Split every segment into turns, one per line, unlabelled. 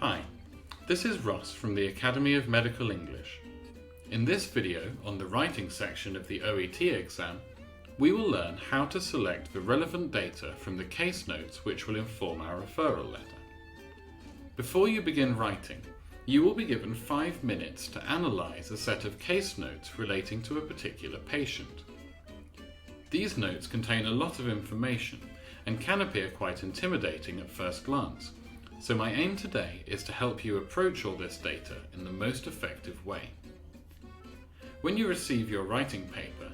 Hi, this is Ross from the Academy of Medical English. In this video on the writing section of the OET exam, we will learn how to select the relevant data from the case notes which will inform our referral letter. Before you begin writing, you will be given 5 minutes to analyse a set of case notes relating to a particular patient. These notes contain a lot of information and can appear quite intimidating at first glance, so my aim today is to help you approach all this data in the most effective way. When you receive your writing paper,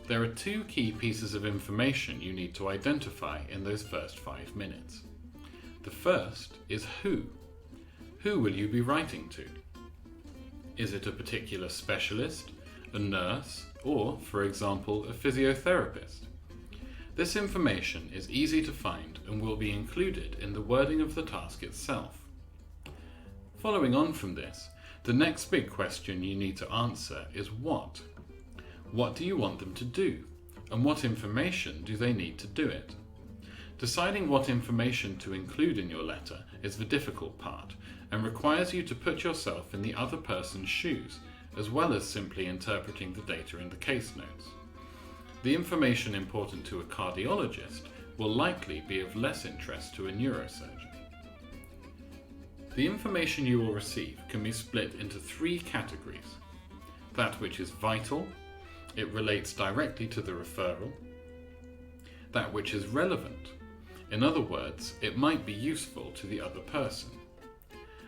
there are 2 key pieces of information you need to identify in those first 5 minutes. The first is who. Who will you be writing to? Is it a particular specialist, a nurse, or, for example, a physiotherapist? This information is easy to find and will be included in the wording of the task itself. Following on from this, the next big question you need to answer is what? What do you want them to do? And what information do they need to do it? Deciding what information to include in your letter is the difficult part and requires you to put yourself in the other person's shoes, as well as simply interpreting the data in the case notes. The information important to a cardiologist will likely be of less interest to a neurosurgeon. The information you will receive can be split into 3 categories. That which is vital, it relates directly to the referral. That which is relevant, in other words, it might be useful to the other person.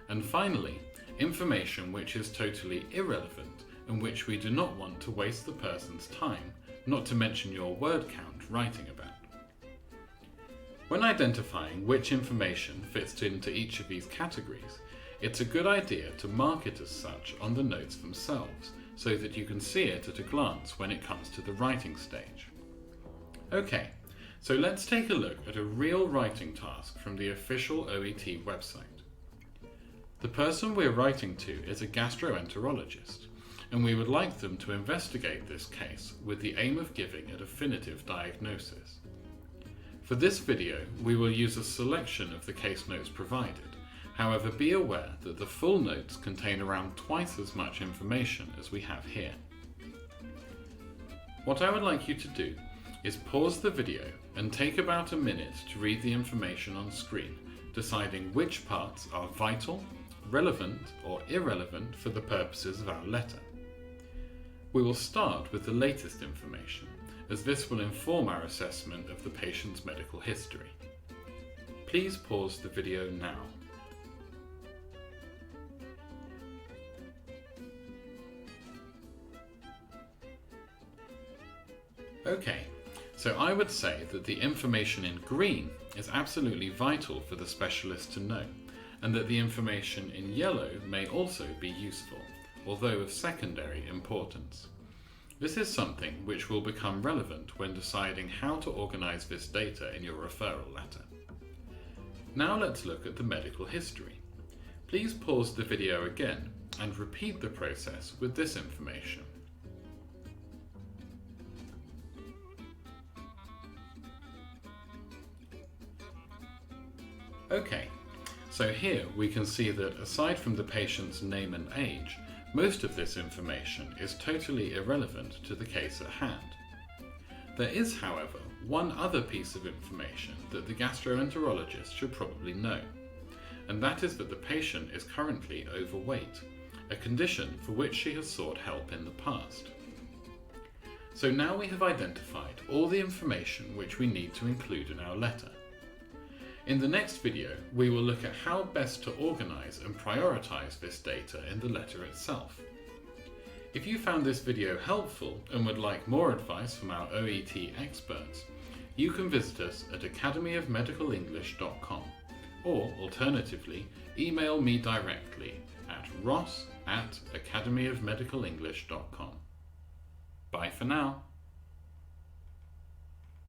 And finally, information which is totally irrelevant and which we do not want to waste the person's time, not to mention your word count, writing about. When identifying which information fits into each of these categories, it's a good idea to mark it as such on the notes themselves, so that you can see it at a glance when it comes to the writing stage. Okay, so let's take a look at a real writing task from the official OET website. The person we're writing to is a gastroenterologist, and we would like them to investigate this case with the aim of giving a definitive diagnosis. For this video, we will use a selection of the case notes provided. However, be aware that the full notes contain around twice as much information as we have here. What I would like you to do is pause the video and take about a minute to read the information on screen, deciding which parts are vital, relevant, or irrelevant for the purposes of our letter. We will start with the latest information, as this will inform our assessment of the patient's medical history. Please pause the video now. Okay, so I would say that the information in green is absolutely vital for the specialist to know, and that the information in yellow may also be useful, although of secondary importance. This is something which will become relevant when deciding how to organise this data in your referral letter. Now let's look at the medical history. Please pause the video again and repeat the process with this information. Okay, so here we can see that aside from the patient's name and age, most of this information is totally irrelevant to the case at hand. There is, however, one other piece of information that the gastroenterologist should probably know, and that is that the patient is currently overweight, a condition for which she has sought help in the past. So now we have identified all the information which we need to include in our letter. In the next video, we will look at how best to organise and prioritise this data in the letter itself. If you found this video helpful and would like more advice from our OET experts, you can visit us at academyofmedicalenglish.com, or alternatively, email me directly at ross@academyofmedicalenglish.com. Bye for now.